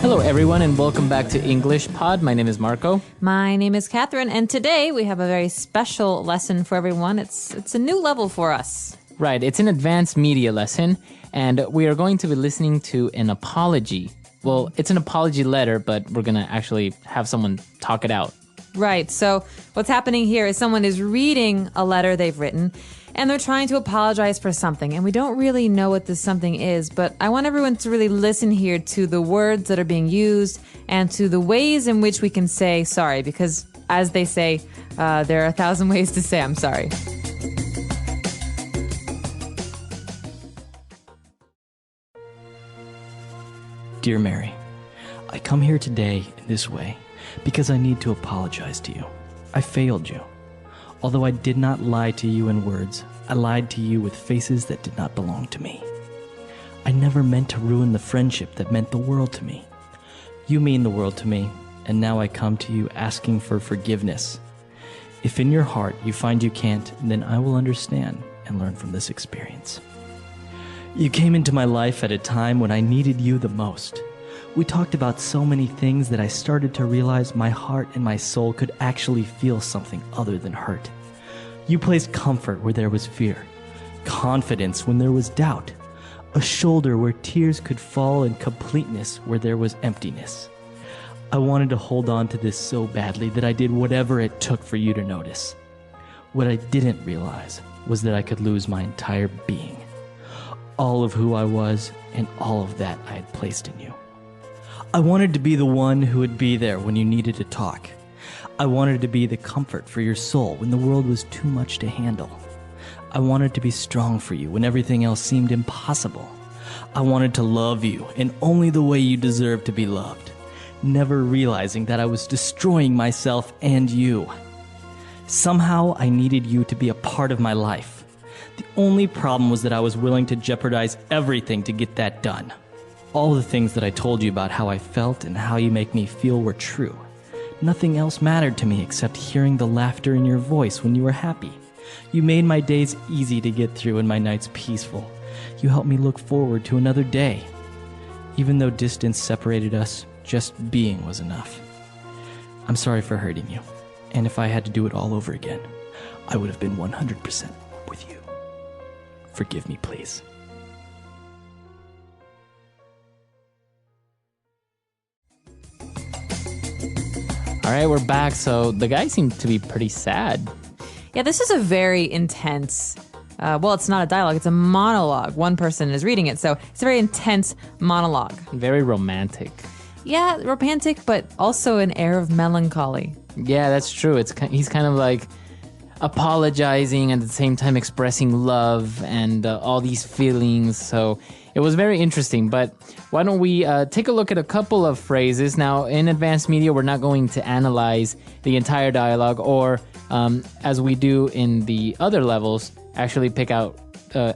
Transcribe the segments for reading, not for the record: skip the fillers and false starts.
Hello, everyone, and welcome back to EnglishPod. My name is Marco. My name is Catherine, and today we have a very special lesson for everyone. It's a new level for us. Right, it's an advanced media lesson, and we are going to be listening to an apology. Well, it's an apology letter, but we're going to actually have someone talk it out. Right, so what's happening here is someone is reading a letter they've written, and they're trying to apologize for something, and we don't really know what this something is, but I want everyone to really listen here to the words that are being used and to the ways in which we can say sorry, because as they say, there are 1,000 ways to say I'm sorry. Dear Mary, I come here today in this way because I need to apologize to you. I failed you. Although I did not lie to you in words, I lied to you with faces that did not belong to me. I never meant to ruin the friendship that meant the world to me. You mean the world to me, and now I come to you asking for forgiveness. If in your heart you find you can't, then I will understand and learn from this experience. You came into my life at a time when I needed you the most. We talked about so many things that I started to realize my heart and my soul could actually feel something other than hurt. You placed comfort where there was fear, confidence when there was doubt, a shoulder where tears could fall, and completeness where there was emptiness. I wanted to hold on to this so badly that I did whatever it took for you to notice. What I didn't realize was that I could lose my entire being, all of who I was and all of that I had placed in you. I wanted to be the one who would be there when you needed to talk. I wanted to be the comfort for your soul when the world was too much to handle. I wanted to be strong for you when everything else seemed impossible. I wanted to love you in only the way you deserved to be loved, never realizing that I was destroying myself and you. Somehow I needed you to be a part of my life. The only problem was that I was willing to jeopardize everything to get that done. All the things that I told you about how I felt and how you make me feel were true. Nothing else mattered to me except hearing the laughter in your voice when you were happy. You made my days easy to get through and my nights peaceful. You helped me look forward to another day. Even though distance separated us, just being was enough. I'm sorry for hurting you, and if I had to do it all over again, I would have been 100% with you. Forgive me, please. All right, we're back. So the guy seemed to be pretty sad. Yeah, this is a very intense, well, it's not a dialogue, it's a monologue. One person is reading it, so it's a very intense monologue. Very romantic. Yeah, romantic, but also an air of melancholy. Yeah, that's true. He's kind of like apologizing and at the same time expressing love and all these feelings. So it was very interesting, but why don't we take a look at a couple of phrases. Now, in advanced media, we're not going to analyze the entire dialogue or, as we do in the other levels, actually pick out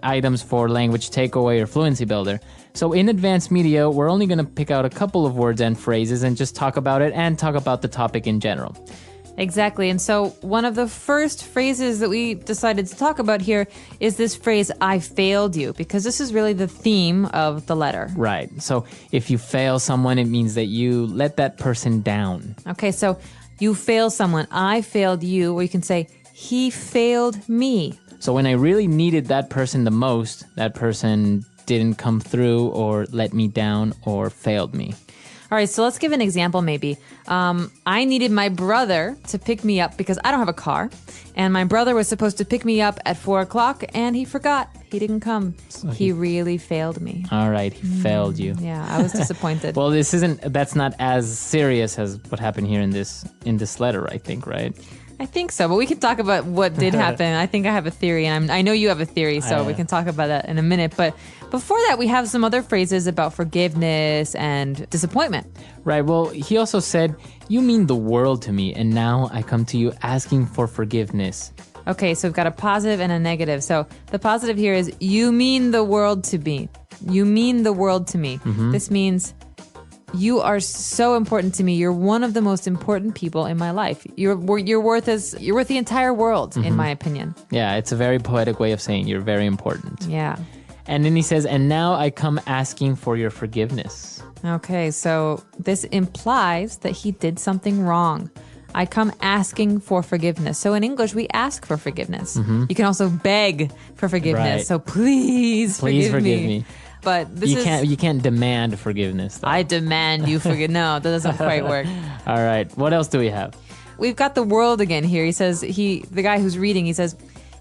items for language takeaway or fluency builder. So in advanced media, we're only going to pick out a couple of words and phrases and just talk about it and talk about the topic in general. Exactly. And so one of the first phrases that we decided to talk about here is this phrase, I failed you, because this is really the theme of the letter. Right. So if you fail someone, it means that you let that person down. Okay, so you fail someone, I failed you, or you can say, he failed me. So when I really needed that person the most, that person didn't come through or let me down or failed me. All right, so let's give an example maybe. I needed my brother to pick me up because I don't have a car. And my brother was supposed to pick me up at 4 o'clock and he forgot. He didn't come. So he really failed me. All right, he failed you. Yeah, I was disappointed. Well, that's not as serious as what happened here in this letter, I think, right? I think so, but we can talk about what did happen. I think I have a theory, and I know you have a theory, so we can talk about that in a minute. But before that, we have some other phrases about forgiveness and disappointment. Right. Well, he also said, you mean the world to me, and now I come to you asking for forgiveness. Okay, so we've got a positive and a negative. So the positive here is, you mean the world to me. You mean the world to me. Mm-hmm. This means you are so important to me. You're one of the most important people in my life. You're worth the entire world, in my opinion. Yeah, it's a very poetic way of saying you're very important. Yeah. And then he says, and now I come asking for your forgiveness. Okay, so this implies that he did something wrong. I come asking for forgiveness. So in English, we ask for forgiveness. You can also beg for forgiveness. Right. So please forgive me. But this You can't demand forgiveness, though. I demand you forgive. No, that doesn't quite work. All right. What else do we have? We've got the world again here. He says, the guy who's reading, he says,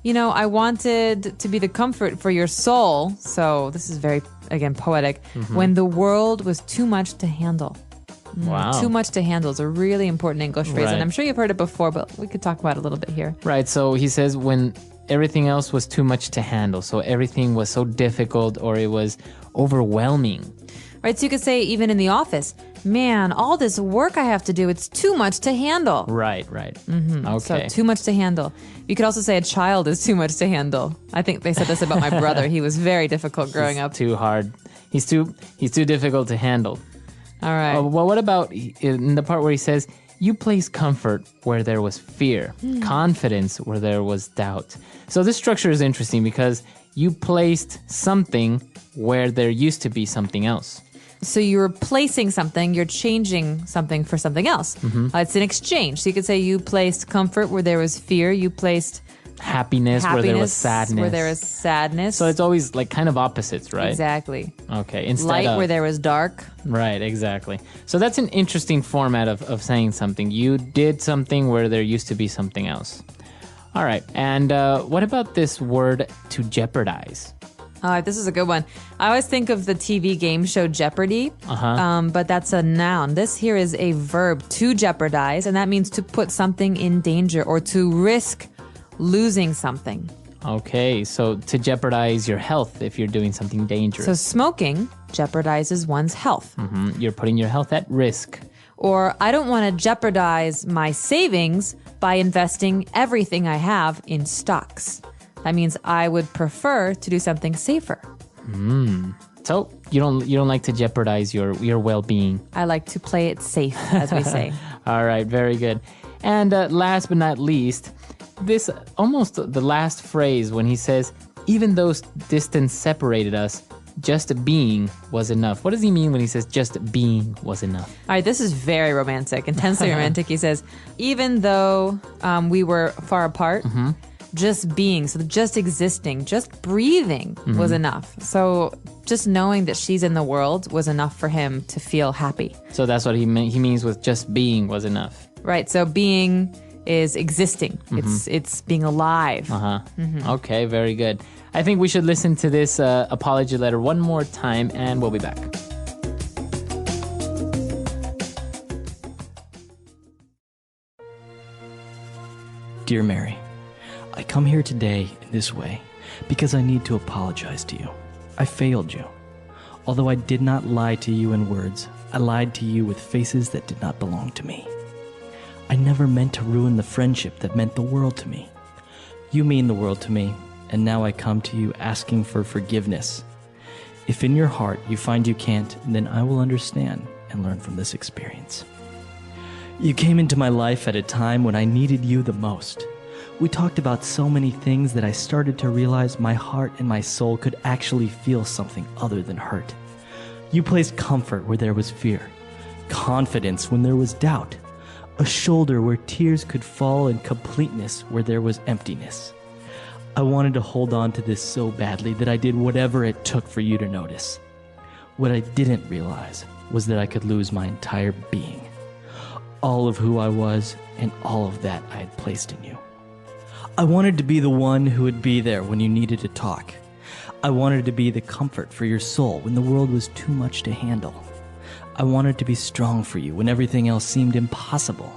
I wanted to be the comfort for your soul. So this is very, again, poetic. When the world was too much to handle. Wow. Too much to handle is a really important English phrase. Right. And I'm sure you've heard it before, but we could talk about it a little bit here. Right. So he says when everything else was too much to handle. So everything was so difficult or it was overwhelming. Right. So you could say even in the office, man, all this work I have to do, it's too much to handle. Right. Okay. So too much to handle. You could also say a child is too much to handle. I think they said this about my brother. He was very difficult growing up. Too hard. He's too difficult to handle. All right. Well, what about in the part where he says, you placed comfort where there was fear, confidence where there was doubt. So this structure is interesting because you placed something where there used to be something else. So you're replacing something, you're changing something for something else. It's an exchange. So you could say you placed comfort where there was fear, you placed Happiness where there was sadness. where there was sadness. So it's always like kind of opposites, right? Exactly. Okay. Instead Light of, where there was dark. Right, exactly. So that's an interesting format of saying something. You did something where there used to be something else. All right. And what about this word to jeopardize? All right, this is a good one. I always think of the TV game show Jeopardy, but that's a noun. This here is a verb, to jeopardize, and that means to put something in danger or to risk losing something. Okay, so to jeopardize your health if you're doing something dangerous. So smoking jeopardizes one's health. You're putting your health at risk. Or I don't want to jeopardize my savings by investing everything I have in stocks. That means I would prefer to do something safer. So you don't like to jeopardize your well-being. I like to play it safe, as we say. All right, very good. And last but not least, this almost the last phrase when he says, even though distance separated us, just being was enough. What does he mean when he says just being was enough? All right, this is very romantic, intensely romantic. He says, even though we were far apart, just being, so just existing, just breathing was enough. So just knowing that she's in the world was enough for him to feel happy. So that's what he means with just being was enough. Right, so being is existing. It's being alive. Okay, very good. I think we should listen to this apology letter one more time and we'll be back. Dear Mary, I come here today in this way because I need to apologize to you. I failed you. Although I did not lie to you in words, I lied to you with faces that did not belong to me. I never meant to ruin the friendship that meant the world to me. You mean the world to me, and now I come to you asking for forgiveness. If in your heart you find you can't, then I will understand and learn from this experience. You came into my life at a time when I needed you the most. We talked about so many things that I started to realize my heart and my soul could actually feel something other than hurt. You placed comfort where there was fear, confidence when there was doubt, a shoulder where tears could fall and completeness where there was emptiness. I wanted to hold on to this so badly that I did whatever it took for you to notice. What I didn't realize was that I could lose my entire being, all of who I was and all of that I had placed in you. I wanted to be the one who would be there when you needed to talk. I wanted to be the comfort for your soul when the world was too much to handle. I wanted to be strong for you when everything else seemed impossible.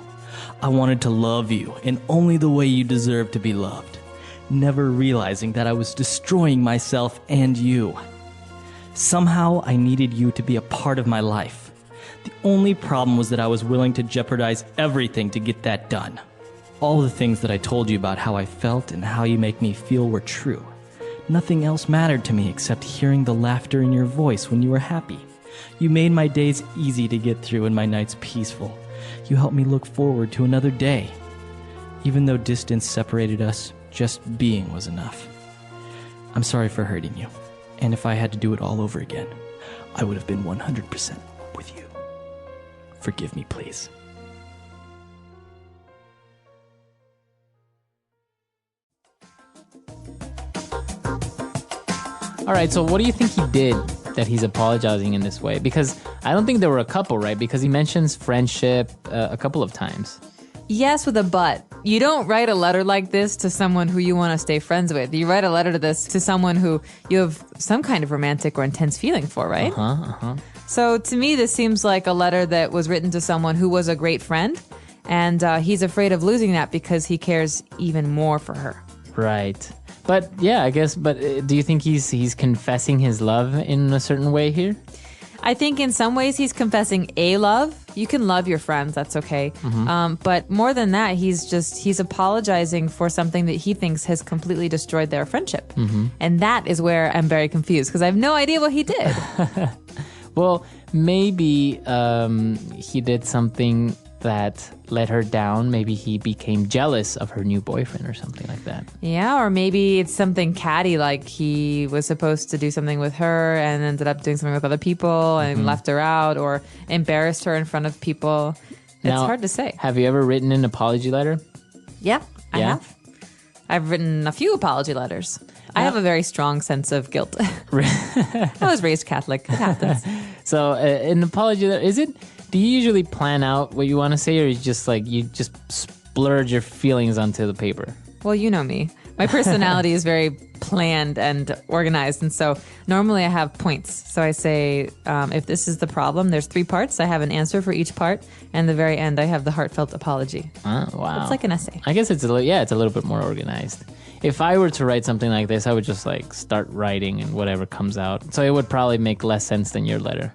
I wanted to love you in only the way you deserve to be loved, never realizing that I was destroying myself and you. Somehow I needed you to be a part of my life. The only problem was that I was willing to jeopardize everything to get that done. All the things that I told you about how I felt and how you make me feel were true. Nothing else mattered to me except hearing the laughter in your voice when you were happy. You made my days easy to get through and my nights peaceful. You helped me look forward to another day. Even though distance separated us, just being was enough. I'm sorry for hurting you. And if I had to do it all over again, I would have been 100% with you. Forgive me, please. All right, so what do you think he did that he's apologizing in this way? Because I don't think they were a couple, right? Because he mentions friendship a couple of times. Yes, with a but. You don't write a letter like this to someone who you want to stay friends with. You write a letter to someone who you have some kind of romantic or intense feeling for, right? So to me, this seems like a letter that was written to someone who was a great friend, and he's afraid of losing that because he cares even more for her. Right. But yeah, I guess, but do you think he's confessing his love in a certain way here? I think in some ways he's confessing a love. You can love your friends, that's okay. But more than that, he's apologizing for something that he thinks has completely destroyed their friendship. And that is where I'm very confused because I have no idea what he did. Well, maybe he did something that let her down. Maybe he became jealous of her new boyfriend or something like that. Yeah, or maybe it's something catty, like he was supposed to do something with her and ended up doing something with other people and left her out or embarrassed her in front of people. It's hard to say. Have you ever written an apology letter? Yeah, I have. I've written a few apology letters. I have a very strong sense of guilt. I was raised Catholic. It happens. So an apology letter, do you usually plan out what you want to say, or you just splurge your feelings onto the paper? Well, you know me. My personality is very planned and organized, and so normally I have points. So I say, if this is the problem, there's 3 parts. I have an answer for each part, and the very end, I have the heartfelt apology. Oh, wow. It's like an essay. I guess it's a little bit more organized. If I were to write something like this, I would just start writing and whatever comes out. So it would probably make less sense than your letter.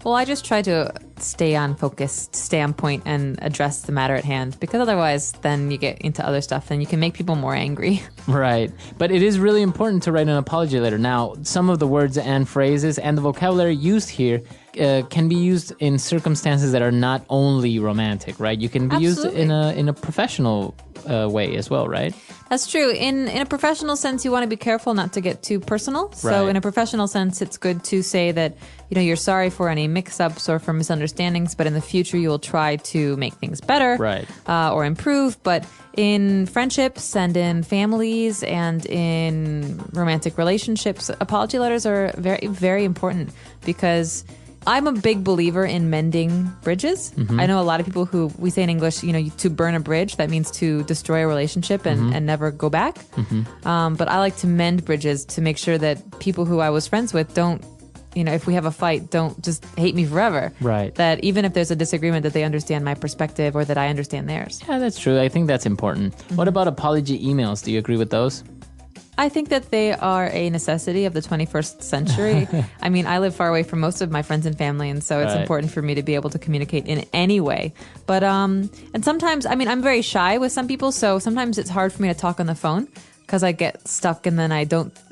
Well, I just try to stay on focus, stay on point, and address the matter at hand, because otherwise then you get into other stuff and you can make people more angry. Right. But it is really important to write an apology letter. Now, some of the words and phrases and the vocabulary used here can be used in circumstances that are not only romantic, right? You can be used in a professional way as well, right? That's true. In a professional sense, you want to be careful not to get too personal. So in a professional sense, it's good to say that, you're sorry for any mix-ups or for misunderstandings, but in the future you will try to make things better, right, or improve. But in friendships and in families and in romantic relationships, apology letters are very, very important because I'm a big believer in mending bridges. I know a lot of people who we say in English, to burn a bridge, that means to destroy a relationship and never go back. But I like to mend bridges to make sure that people who I was friends with don't, if we have a fight, don't just hate me forever. Right. That even if there's a disagreement, that they understand my perspective or that I understand theirs. Yeah, that's true. I think that's important. What about apology emails? Do you agree with those? I think that they are a necessity of the 21st century. I mean, I live far away from most of my friends and family, and so it's important for me to be able to communicate in any way. But, and sometimes, I'm very shy with some people, so sometimes it's hard for me to talk on the phone because I get stuck and then I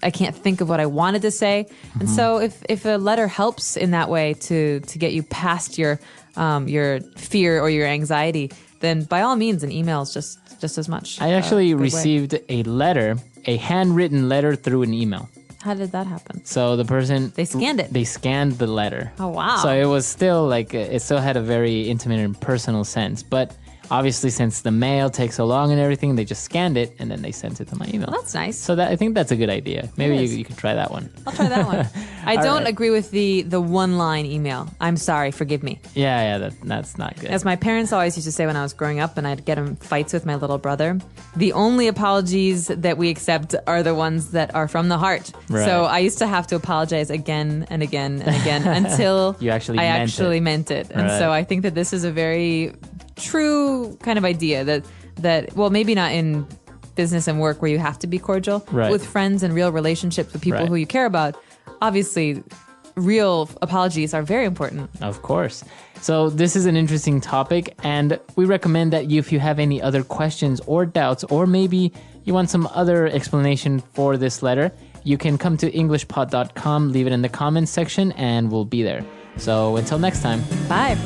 can't think of what I wanted to say. And so if a letter helps in that way to get you past your fear or your anxiety, then by all means, an email is just as much. I actually received a handwritten letter through an email. How did that happen? So the person... They scanned it. They scanned the letter. Oh, wow. So it was still it still had a very intimate and personal sense. But obviously, since the mail takes so long and everything, they just scanned it and then they sent it to my email. Well, that's nice. So I think that's a good idea. Maybe you could try that one. I'll try that one. I don't agree with the one-line email. I'm sorry, forgive me. Yeah, that's not good. As my parents always used to say when I was growing up and I'd get in fights with my little brother, the only apologies that we accept are the ones that are from the heart. Right. So I used to have to apologize again and again and again until you actually meant it. And so I think that this is a very true kind of idea that well, maybe not in business and work where you have to be cordial, but with friends and real relationships with people who you care about, obviously real apologies are very important. Of course. So this is an interesting topic, and we recommend that if you have any other questions or doubts, or maybe you want some other explanation for this letter, you can come to EnglishPod.com, leave it in the comments section, and we'll be there. So until next time. Bye.